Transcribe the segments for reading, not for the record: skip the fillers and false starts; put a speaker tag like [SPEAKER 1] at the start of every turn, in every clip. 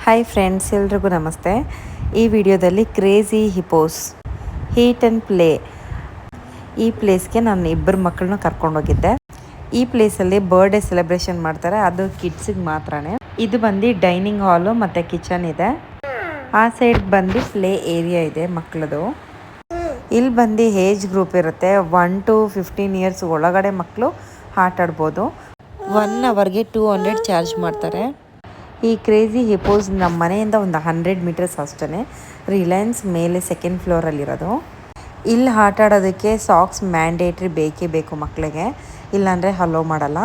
[SPEAKER 1] Hi friends, ಎಲ್ರಿಗೂ ನಮಸ್ತೆ. ಈ ವಿಡಿಯೋದಲ್ಲಿ ಕ್ರೇಜಿ ಹಿಪೋಸ್ ಹೀಟ್ ಆ್ಯಂಡ್ ಪ್ಲೇ ಈ ಪ್ಲೇಸ್ಗೆ ನಾನು ಇಬ್ಬರು ಮಕ್ಕಳನ್ನ ಕರ್ಕೊಂಡೋಗಿದ್ದೆ. ಈ ಪ್ಲೇಸಲ್ಲಿ ಬರ್ಡೇ ಸೆಲೆಬ್ರೇಷನ್ ಮಾಡ್ತಾರೆ, ಅದು ಕಿಡ್ಸಿಗೆ ಮಾತ್ರನೇ. ಇದು ಬಂದು ಡೈನಿಂಗ್ ಹಾಲು ಮತ್ತು ಕಿಚನ್ ಇದೆ. ಆ ಸೈಡ್ ಬಂದು ಪ್ಲೇ ಏರಿಯಾ ಇದೆ ಮಕ್ಕಳದು. ಇಲ್ಲಿ ಬಂದು ಏಜ್ ಗ್ರೂಪ್ ಇರುತ್ತೆ. 1 to 15 ಇಯರ್ಸ್ ಒಳಗಡೆ ಮಕ್ಕಳು ಆಟ ಆಡ್ಬೋದು. 1 ಅವರ್ಗೆ 200 ಚಾರ್ಜ್ ಮಾಡ್ತಾರೆ. ಈ ಕ್ರೇಜಿ ಹಿಪೋಸ್ ನಮ್ಮ ಮನೆಯಿಂದ ಒಂದು 100 ಮೀಟರ್ಸ್ ಅಷ್ಟೇ. ರಿಲಯನ್ಸ್ ಮೇಲೆ 2nd ಫ್ಲೋರಲ್ಲಿರೋದು. ಇಲ್ಲಿ ಆಟ ಆಡೋದಕ್ಕೆ ಸಾಕ್ಸ್ ಮ್ಯಾಂಡೇಟ್ರಿ ಬೇಕೇ ಬೇಕು ಮಕ್ಕಳಿಗೆ, ಇಲ್ಲಾಂದರೆ ಹಲೋ ಮಾಡಲ್ಲ.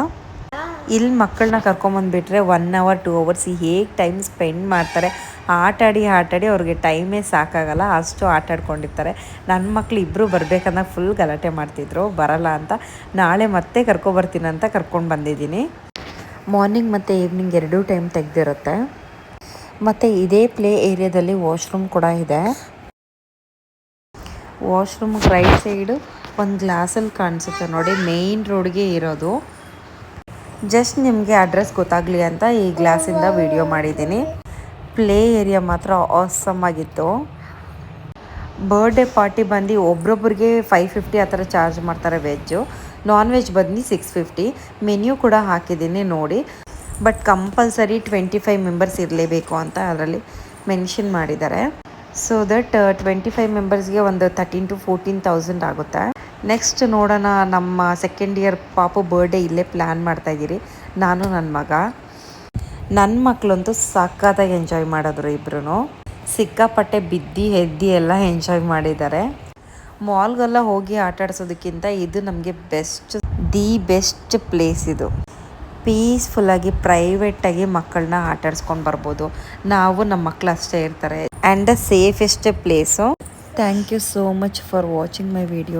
[SPEAKER 1] ಇಲ್ಲಿ ಮಕ್ಕಳನ್ನ ಕರ್ಕೊಂಬಂದುಬಿಟ್ರೆ 1 hour 2 hours ಹೇಗೆ ಟೈಮ್ ಸ್ಪೆಂಡ್ ಮಾಡ್ತಾರೆ. ಆಟಾಡಿ ಅವ್ರಿಗೆ ಟೈಮೇ ಸಾಕಾಗಲ್ಲ, ಅಷ್ಟು ಆಟ ಆಡ್ಕೊಂಡಿರ್ತಾರೆ. ನನ್ನ ಮಕ್ಕಳು ಇಬ್ಬರು ಬರಬೇಕಂದಾಗ ಫುಲ್ ಗಲಾಟೆ ಮಾಡ್ತಿದ್ರು, ಬರಲ್ಲ ಅಂತ. ನಾಳೆ ಮತ್ತೆ ಕರ್ಕೊಬರ್ತೀನಂತ ಕರ್ಕೊಂಡು ಬಂದಿದ್ದೀನಿ. ಮಾರ್ನಿಂಗ್ ಮತ್ತು ಈವ್ನಿಂಗ್ 2 ಟೈಮ್ ತೆಗೆದಿರುತ್ತೆ. ಮತ್ತು ಇದೇ ಪ್ಲೇ ಏರಿಯಾದಲ್ಲಿ ವಾಶ್ರೂಮ್ ಕೂಡ ಇದೆ. ವಾಶ್ರೂಮ್ ರೈಟ್ ಸೈಡು ಒಂದು ಗ್ಲಾಸಲ್ಲಿ ಕಾಣಿಸುತ್ತೆ ನೋಡಿ, ಮೇಯ್ನ್ ರೋಡ್ಗೆ ಇರೋದು. ಜಸ್ಟ್ ನಿಮಗೆ ಅಡ್ರೆಸ್ ಗೊತ್ತಾಗಲಿ ಅಂತ ಈ ಗ್ಲಾಸಿಂದ ವಿಡಿಯೋ ಮಾಡಿದ್ದೀನಿ. ಪ್ಲೇ ಏರಿಯಾ ಮಾತ್ರ ಆಸಮ್ ಆಗಿತ್ತು. ಬರ್ಡೇ ಪಾರ್ಟಿ ಬಂದು ಒಬ್ರೊಬ್ರಿಗೆ 550 ಆ ಥರ ಚಾರ್ಜ್ ಮಾಡ್ತಾರೆ ವೆಜ್ಜು. ನಾನ್ ವೆಜ್ ಬಂದು 650. ಮೆನ್ಯೂ ಕೂಡ ಹಾಕಿದ್ದೀನಿ ನೋಡಿ. ಬಟ್ ಕಂಪಲ್ಸರಿ 25 ಮೆಂಬರ್ಸ್ ಇರಲೇಬೇಕು ಅಂತ ಅದರಲ್ಲಿ ಮೆನ್ಷನ್ ಮಾಡಿದ್ದಾರೆ. ಸೊ ದಟ್ 25 ಮೆಂಬರ್ಸ್ಗೆ ಒಂದು 13,000 to 14,000 ಆಗುತ್ತೆ. ನೆಕ್ಸ್ಟ್ ನೋಡೋಣ, ನಮ್ಮ 2nd ಇಯರ್ ಪಾಪು ಬರ್ಡೇ ಇಲ್ಲೇ ಪ್ಲ್ಯಾನ್ ಮಾಡ್ತಾಯಿದ್ದೀರಿ, ನಾನು ನನ್ನ ಮಗ. ನನ್ನ ಮಕ್ಕಳಂತೂ ಸಖತ್ತಾಗಿ ಎಂಜಾಯ್ ಮಾಡಿದ್ರು. ಇಬ್ಬರೂ ಸಿಕ್ಕಾಪಟ್ಟೆ ಬಿದ್ದು ಎದ್ದು ಎಲ್ಲ ಎಂಜಾಯ್ ಮಾಡಿದ್ದಾರೆ. ಮಾಲ್ಗೆಲ್ಲ ಹೋಗಿ ಆಟ ಆಡ್ಸೋದಕ್ಕಿಂತ ಇದು ನಮಗೆ ಬೆಸ್ಟ್ ಪ್ಲೇಸ್. ಇದು ಪೀಸ್ಫುಲ್ಲಾಗಿ ಪ್ರೈವೇಟಾಗಿ ಮಕ್ಕಳನ್ನ ಆಟ ಆಡಿಸ್ಕೊಂಡು ಬರ್ಬೋದು. ನಾವು ನಮ್ಮ ಮಕ್ಕಳು ಅಷ್ಟೇ ಇರ್ತಾರೆ. And the safest place. Thank you so much for watching my video.